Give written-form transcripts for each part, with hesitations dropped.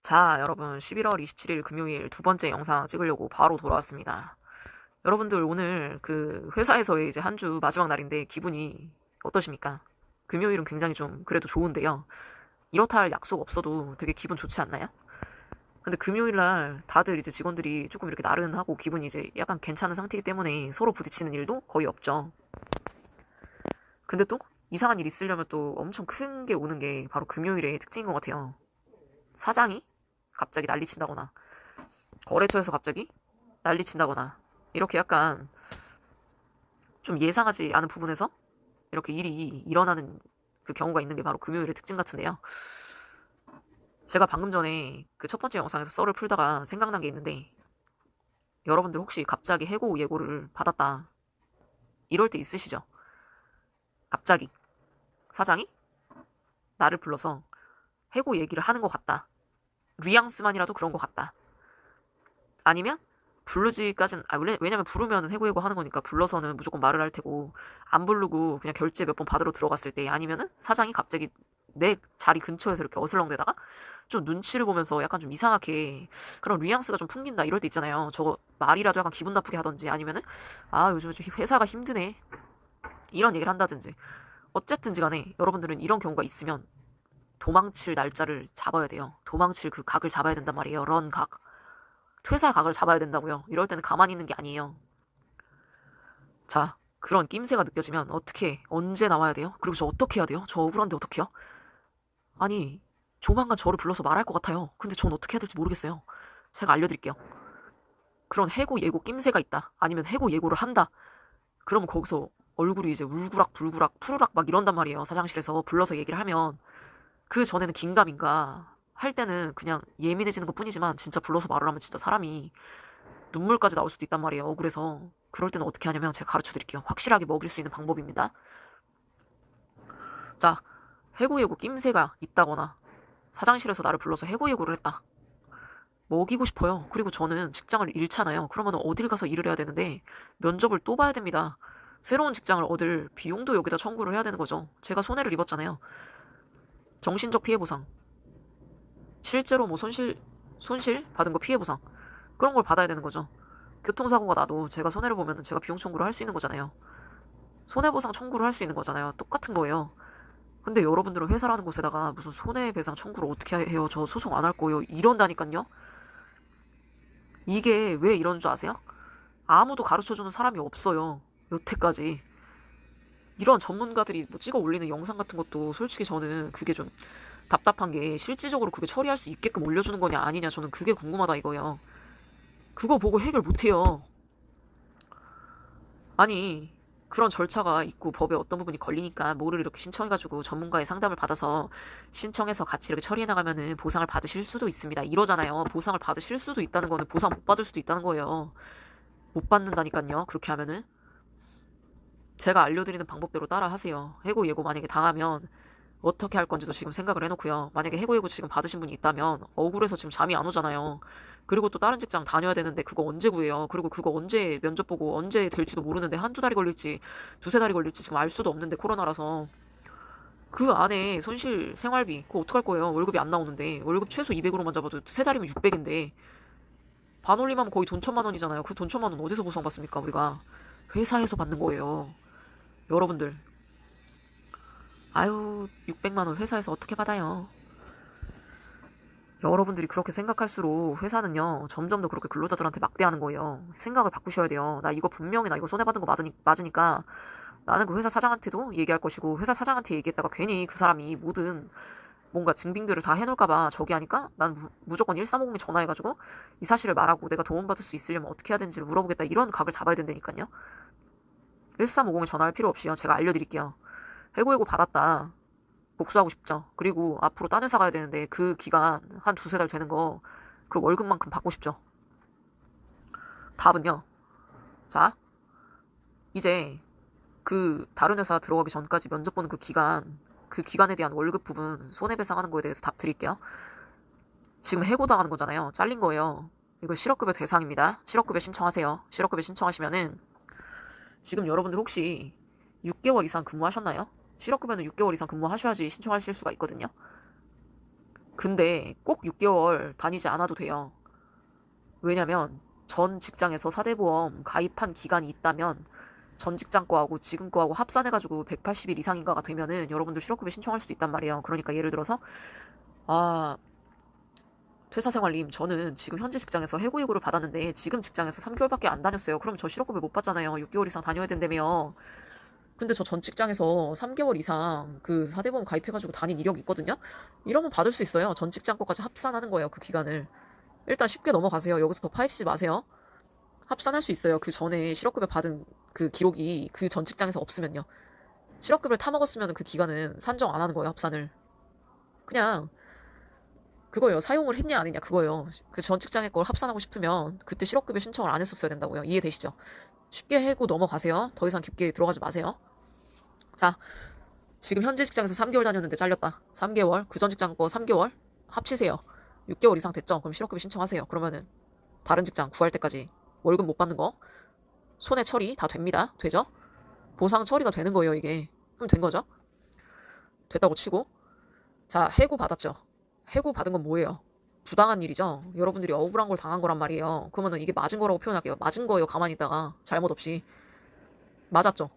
자, 여러분, 11월 27일 금요일 두 번째 영상 찍으려고 바로 돌아왔습니다. 여러분들 오늘 그 회사에서의 이제 한 주 마지막 날인데 기분이 어떠십니까? 금요일은 굉장히 좀 그래도 좋은데요. 이렇다 할 약속 없어도 되게 기분 좋지 않나요? 근데 금요일 날 다들 이제 직원들이 조금 이렇게 나른하고 기분이 이제 약간 괜찮은 상태이기 때문에 서로 부딪히는 일도 거의 없죠. 근데 또 이상한 일 있으려면 또 엄청 큰 게 오는 게 바로 금요일의 특징인 것 같아요. 사장이 갑자기 난리친다거나 거래처에서 갑자기 난리친다거나 이렇게 약간 좀 예상하지 않은 부분에서 이렇게 일이 일어나는 그 경우가 있는 게 바로 금요일의 특징 같은데요. 제가 방금 전에 그 첫 번째 영상에서 썰을 풀다가 생각난 게 있는데, 여러분들 혹시 갑자기 해고 예고를 받았다 이럴 때 있으시죠? 갑자기 사장이 나를 불러서 해고 얘기를 하는 것 같다, 뉘앙스만이라도 그런 것 같다, 아니면 부르지까진, 왜냐면 부르면 해고 하는 거니까 불러서는 무조건 말을 할 테고, 안 부르고 그냥 결제 몇 번 받으러 들어갔을 때, 아니면은 사장이 갑자기 내 자리 근처에서 이렇게 어슬렁대다가 좀 눈치를 보면서 약간 좀 이상하게 그런 뉘앙스가 좀 풍긴다 이럴 때 있잖아요. 저거 말이라도 약간 기분 나쁘게 하던지, 아니면은 아 요즘 좀 회사가 힘드네 이런 얘기를 한다든지, 어쨌든지 간에 여러분들은 이런 경우가 있으면 도망칠 날짜를 잡아야 돼요. 도망칠 그 각을 잡아야 된단 말이에요. 런 각. 퇴사 각을 잡아야 된다고요. 이럴 때는 가만히 있는 게 아니에요. 자, 그런 낌새가 느껴지면 어떻게, 언제 나와야 돼요? 그리고 저 어떻게 해야 돼요? 저 억울한데 어떡해요? 아니, 조만간 저를 불러서 말할 것 같아요. 근데 전 어떻게 해야 될지 모르겠어요. 제가 알려드릴게요. 그런 해고 예고 낌새가 있다, 아니면 해고 예고를 한다, 그러면 거기서 얼굴이 이제 울구락 불구락 푸르락 막 이런단 말이에요. 사장실에서 불러서 얘기를 하면. 그 전에는 긴가민가 할 때는 그냥 예민해지는 것 뿐이지만, 진짜 불러서 말을 하면 진짜 사람이 눈물까지 나올 수도 있단 말이에요. 억울해서. 그럴 때는 어떻게 하냐면 제가 가르쳐 드릴게요. 확실하게 먹일 수 있는 방법입니다. 자, 해고예고 낌새가 있다거나 사장실에서 나를 불러서 해고예고를 했다. 먹이고 싶어요. 그리고 저는 직장을 잃잖아요. 그러면 어딜 가서 일을 해야 되는데 면접을 또 봐야 됩니다. 새로운 직장을 얻을 비용도 여기다 청구를 해야 되는 거죠. 제가 손해를 입었잖아요. 정신적 피해 보상, 실제로 뭐 손실 받은 거 피해 보상, 그런 걸 받아야 되는 거죠. 교통사고가 나도 제가 손해를 보면 제가 비용 청구를 할 수 있는 거잖아요. 손해보상 청구를 할 수 있는 거잖아요. 똑같은 거예요. 근데 여러분들은 회사라는 곳에다가 무슨 손해배상 청구를 어떻게 해요? 저 소송 안 할 거예요. 이런다니깐요. 이게 왜 이런 줄 아세요? 아무도 가르쳐주는 사람이 없어요. 여태까지. 이런 전문가들이 뭐 찍어 올리는 영상 같은 것도 솔직히 저는 그게 좀 답답한 게, 실질적으로 그게 처리할 수 있게끔 올려주는 거냐 아니냐, 저는 그게 궁금하다 이거예요. 그거 보고 해결 못해요. 아니, 그런 절차가 있고 법에 어떤 부분이 걸리니까 뭐를 이렇게 신청해가지고 전문가의 상담을 받아서 신청해서 같이 이렇게 처리해 나가면은 보상을 받으실 수도 있습니다, 이러잖아요. 보상을 받으실 수도 있다는 거는 보상 못 받을 수도 있다는 거예요. 못 받는다니까요. 그렇게 하면은 제가 알려드리는 방법대로 따라 하세요. 해고 예고 만약에 당하면 어떻게 할 건지도 지금 생각을 해놓고요. 만약에 해고 예고 지금 받으신 분이 있다면 억울해서 지금 잠이 안 오잖아요. 그리고 또 다른 직장 다녀야 되는데 그거 언제 구해요? 그리고 그거 언제 면접 보고 언제 될지도 모르는데, 한두 달이 걸릴지 두세 달이 걸릴지 지금 알 수도 없는데, 코로나라서. 그 안에 손실 생활비 그거 어떡할 거예요? 월급이 안 나오는데. 월급 최소 200으로만 잡아도 세 달이면 600인데 반올림하면 거의 돈 1,000만 원이잖아요. 그 돈 1,000만 원 어디서 보상받습니까 우리가? 회사에서 받는 거예요. 여러분들, 아유 600만 원 회사에서 어떻게 받아요? 여러분들이 그렇게 생각할수록 회사는요 점점 더 그렇게 근로자들한테 막대하는 거예요. 생각을 바꾸셔야 돼요. 나 이거 분명히 나 이거 손해받은 거 맞으니까 나는 그 회사 사장한테도 얘기할 것이고, 회사 사장한테 얘기했다가 괜히 그 사람이 모든 뭔가 증빙들을 다 해놓을까봐 저기 하니까 난 무조건 1350에 전화해가지고 이 사실을 말하고 내가 도움받을 수 있으려면 어떻게 해야 되는지를 물어보겠다, 이런 각을 잡아야 된다니까요. 1350에 전화할 필요 없이요, 제가 알려드릴게요. 해고해고 받았다, 복수하고 싶죠. 그리고 앞으로 딴 회사 가야 되는데 그 기간 한 두세 달 되는 거 그 월급만큼 받고 싶죠. 답은요. 자, 이제 그 다른 회사 들어가기 전까지 면접 보는 그 기간에 대한 월급 부분 손해배상하는 거에 대해서 답 드릴게요. 지금 해고당하는 거잖아요. 잘린 거예요. 이거 실업급여 대상입니다. 실업급여 신청하세요. 실업급여 신청하시면은 지금 여러분들 혹시 6개월 이상 근무하셨나요? 실업급여는 6개월 이상 근무하셔야지 신청하실 수가 있거든요. 근데 꼭 6개월 다니지 않아도 돼요. 왜냐면 전 직장에서 사대보험 가입한 기간이 있다면 전 직장 거하고 지금 거하고 합산해가지고 180일 이상인가가 되면은 여러분들 실업급여 신청할 수도 있단 말이에요. 그러니까 예를 들어서 아 퇴사생활님, 저는 지금 현재 직장에서 해고예고를 받았는데 지금 직장에서 3개월밖에 안 다녔어요. 그럼 저 실업급여 못 받잖아요. 6개월 이상 다녀야 된다며. 근데 저 전 직장에서 3개월 이상 그 사대보험 가입해가지고 다닌 이력이 있거든요. 이러면 받을 수 있어요. 전 직장 거까지 합산하는 거예요. 그 기간을. 일단 쉽게 넘어가세요. 여기서 더 파헤치지 마세요. 합산할 수 있어요. 그 전에 실업급여 받은 그 기록이 그 전 직장에서 없으면요. 실업급여를 타먹었으면 그 기간은 산정 안 하는 거예요. 합산을. 그냥 그거예요. 사용을 했냐 안 했냐 그거예요. 그 전 직장의 걸 합산하고 싶으면 그때 실업급여 신청을 안 했었어야 된다고요. 이해되시죠? 쉽게 해고 넘어가세요. 더 이상 깊게 들어가지 마세요. 자, 지금 현재 직장에서 3개월 다녔는데 잘렸다. 3개월, 그 전 직장 거 3개월 합치세요. 6개월 이상 됐죠? 그럼 실업급여 신청하세요. 그러면은 다른 직장 구할 때까지 월급 못 받는 거 손해 처리 다 됩니다. 되죠? 보상 처리가 되는 거예요, 이게. 그럼 된 거죠? 됐다고 치고. 자, 해고 받았죠? 해고 받은 건 뭐예요? 부당한 일이죠? 여러분들이 억울한 걸 당한 거란 말이에요. 그러면은 이게 맞은 거라고 표현할게요. 맞은 거예요, 가만히 있다가. 잘못 없이. 맞았죠?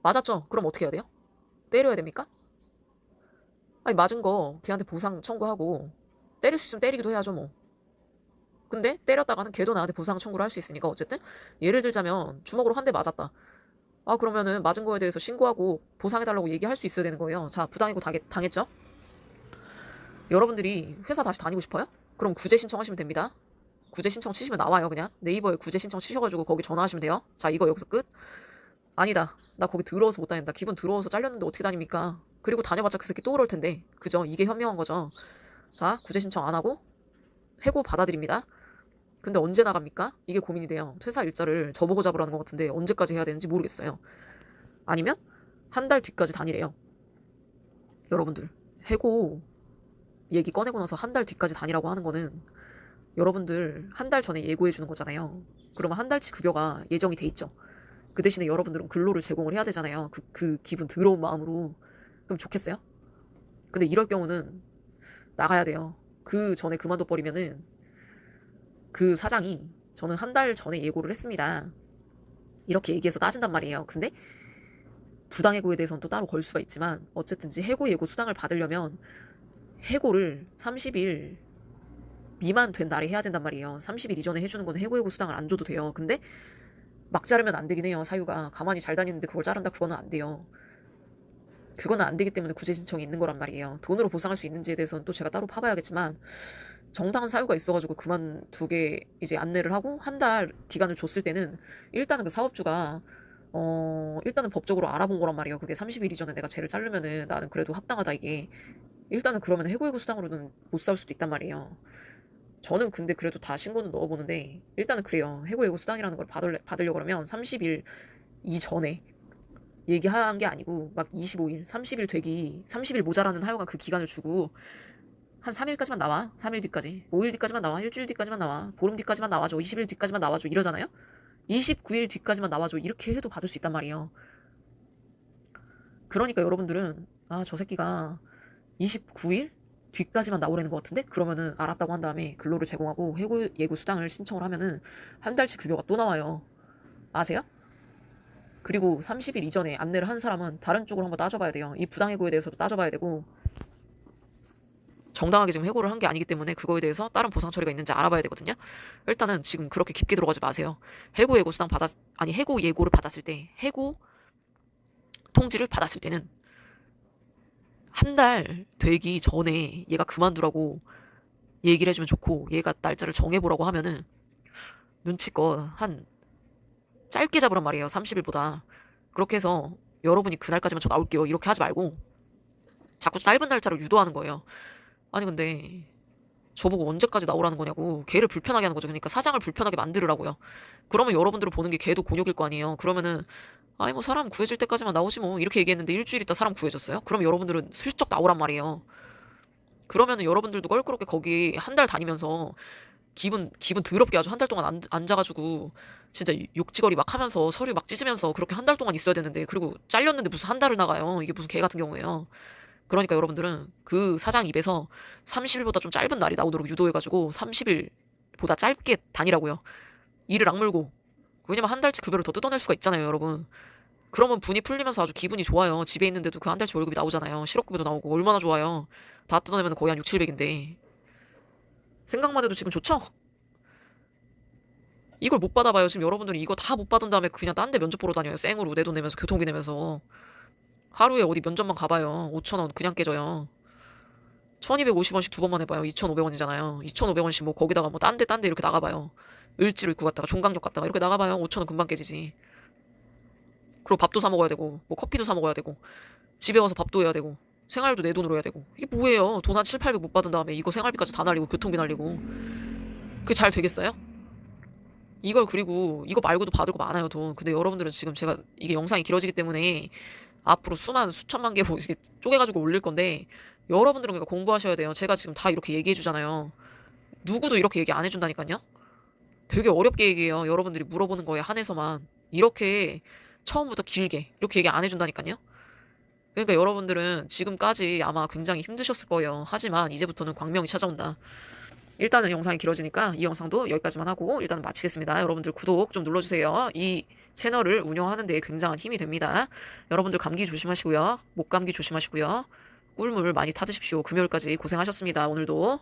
맞았죠? 그럼 어떻게 해야 돼요? 때려야 됩니까? 아니, 맞은 거 걔한테 보상 청구하고 때릴 수 있으면 때리기도 해야죠, 뭐. 근데 때렸다가는 걔도 나한테 보상 청구를 할 수 있으니까 어쨌든 예를 들자면 주먹으로 한 대 맞았다. 아, 그러면은 맞은 거에 대해서 신고하고 보상해달라고 얘기할 수 있어야 되는 거예요. 자, 부당이고 당했죠? 여러분들이 회사 다시 다니고 싶어요? 그럼 구제 신청하시면 됩니다. 구제 신청 치시면 나와요, 그냥. 네이버에 구제 신청 치셔가지고 거기 전화하시면 돼요. 자, 이거 여기서 끝. 아니다. 나 거기 더러워서 못 다닌다. 기분 더러워서 잘렸는데 어떻게 다닙니까? 그리고 다녀봤자 그 새끼 또 그럴 텐데. 그죠? 이게 현명한 거죠. 자, 구제 신청 안 하고 해고 받아들입니다. 근데 언제 나갑니까? 이게 고민이 돼요. 퇴사 일자를 저보고 잡으라는 것 같은데 언제까지 해야 되는지 모르겠어요. 아니면 한 달 뒤까지 다니래요. 여러분들, 해고 얘기 꺼내고 나서 한 달 뒤까지 다니라고 하는 거는 여러분들 한 달 전에 예고해 주는 거잖아요. 그러면 한 달치 급여가 예정이 돼 있죠. 그 대신에 여러분들은 근로를 제공을 해야 되잖아요. 그 기분 더러운 마음으로. 그럼 좋겠어요? 근데 이럴 경우는 나가야 돼요. 그 전에 그만둬 버리면은 그 사장이 저는 한 달 전에 예고를 했습니다. 이렇게 얘기해서 따진단 말이에요. 근데 부당해고에 대해서는 또 따로 걸 수가 있지만 어쨌든지 해고 예고 수당을 받으려면 해고를 30일 미만 된 날에 해야 된단 말이에요. 30일 이전에 해주는 건 해고 예고 수당을 안 줘도 돼요. 근데 막 자르면 안 되긴 해요. 사유가 가만히 잘 다니는데 그걸 자른다 그거는 안 돼요. 그거는 안 되기 때문에 구제 신청이 있는 거란 말이에요. 돈으로 보상할 수 있는지에 대해서는 또 제가 따로 파봐야겠지만 정당한 사유가 있어가지고 그만두게 이제 안내를 하고 한 달 기간을 줬을 때는 일단은 그 사업주가 일단은 법적으로 알아본 거란 말이에요. 그게 30일 이전에 내가 쟤를 자르면은 나는 그래도 합당하다 이게. 일단은 그러면 해고예고 수당으로는 못 싸울 수도 있단 말이에요. 저는 근데 그래도 다 신고는 넣어보는데 일단은 그래요. 해고예고 수당이라는 걸 받으려고 그러면 30일 이전에 얘기한 게 아니고 막 25일, 30일 모자라는 하여간 그 기간을 주고 한 3일까지만 나와. 3일 뒤까지. 5일 뒤까지만 나와. 일주일 뒤까지만 나와. 보름 뒤까지만 나와줘. 20일 뒤까지만 나와줘. 이러잖아요? 29일 뒤까지만 나와줘. 이렇게 해도 받을 수 있단 말이에요. 그러니까 여러분들은 저 새끼가 29일 뒤까지만 나오라는 것 같은데? 그러면은 알았다고 한 다음에 근로를 제공하고 해고 예고 수당을 신청을 하면은 한 달치 급여가 또 나와요. 아세요? 그리고 30일 이전에 안내를 한 사람은 다른 쪽으로 한번 따져봐야 돼요. 이 부당해고에 대해서도 따져봐야 되고 정당하게 지금 해고를 한 게 아니기 때문에 그거에 대해서 다른 보상 처리가 있는지 알아봐야 되거든요. 일단은 지금 그렇게 깊게 들어가지 마세요. 해고 예고 수당 해고 예고를 받았을 때, 해고 통지를 받았을 때는 한 달 되기 전에 얘가 그만두라고 얘기를 해주면 좋고 얘가 날짜를 정해보라고 하면은 눈치껏 한 짧게 잡으란 말이에요. 30일보다. 그렇게 해서 여러분이 그날까지만 저 나올게요. 이렇게 하지 말고 자꾸 짧은 날짜를 유도하는 거예요. 아니 근데 저보고 언제까지 나오라는 거냐고. 걔를 불편하게 하는 거죠. 그러니까 사장을 불편하게 만들으라고요. 그러면 여러분들을 보는 게 걔도 곤욕일 거 아니에요. 그러면은 아니 뭐 사람 구해질 때까지만 나오지 뭐 이렇게 얘기했는데 일주일 있다 사람 구해졌어요? 그럼 여러분들은 슬쩍 나오란 말이에요. 그러면은 여러분들도 껄끄럽게 거기 한 달 다니면서 기분 더럽게 아주 한 달 동안 앉아가지고 진짜 욕지거리 막 하면서 서류 막 찢으면서 그렇게 한 달 동안 있어야 되는데 그리고 잘렸는데 무슨 한 달을 나가요. 이게 무슨 개 같은 경우예요. 그러니까 여러분들은 그 사장 입에서 30일보다 좀 짧은 날이 나오도록 유도해가지고 30일보다 짧게 다니라고요. 이를 악물고. 왜냐면 한 달치 급여를 더 뜯어낼 수가 있잖아요, 여러분. 그러면 분이 풀리면서 아주 기분이 좋아요. 집에 있는데도 그 한 달치 월급이 나오잖아요. 실업급여도 나오고 얼마나 좋아요. 다 뜯어내면 거의 한 6, 700인데. 생각만 해도 지금 좋죠? 이걸 못 받아봐요. 지금 여러분들이 이거 다 못 받은 다음에 그냥 딴 데 면접 보러 다녀요. 생으로 내 돈 내면서 교통비 내면서. 하루에 어디 면접만 가봐요. 5,000원 그냥 깨져요. 1250원씩 두 번만 해봐요. 2,500원이잖아요. 2,500원씩 뭐 거기다가 뭐 딴 데 이렇게 나가봐요. 을지로 입고 갔다가 종강역 갔다가 이렇게 나가봐요. 5,000원 금방 깨지지. 그리고 밥도 사 먹어야 되고 뭐 커피도 사 먹어야 되고 집에 와서 밥도 해야 되고 생활도 내 돈으로 해야 되고 이게 뭐예요? 돈 한 7, 800 못 받은 다음에 이거 생활비까지 다 날리고 교통비 날리고 그게 잘 되겠어요? 이걸 그리고 이거 말고도 받을 거 많아요 돈. 근데 여러분들은 지금 제가 이게 영상이 길어지기 때문에 앞으로 수천만 개로 이렇게 쪼개가지고 올릴 건데 여러분들은 그러니까 공부하셔야 돼요. 제가 지금 다 이렇게 얘기해 주잖아요. 누구도 이렇게 얘기 안 해준다니까요. 되게 어렵게 얘기해요. 여러분들이 물어보는 거에 한해서만 이렇게 처음부터 길게 이렇게 얘기 안 해준다니까요. 그러니까 여러분들은 지금까지 아마 굉장히 힘드셨을 거예요. 하지만 이제부터는 광명이 찾아온다. 일단은 영상이 길어지니까 이 영상도 여기까지만 하고 일단은 마치겠습니다. 여러분들 구독 좀 눌러주세요. 이 채널을 운영하는 데 굉장한 힘이 됩니다. 여러분들 감기 조심하시고요. 목 감기 조심하시고요. 꿀물 많이 타드십시오. 금요일까지 고생하셨습니다. 오늘도.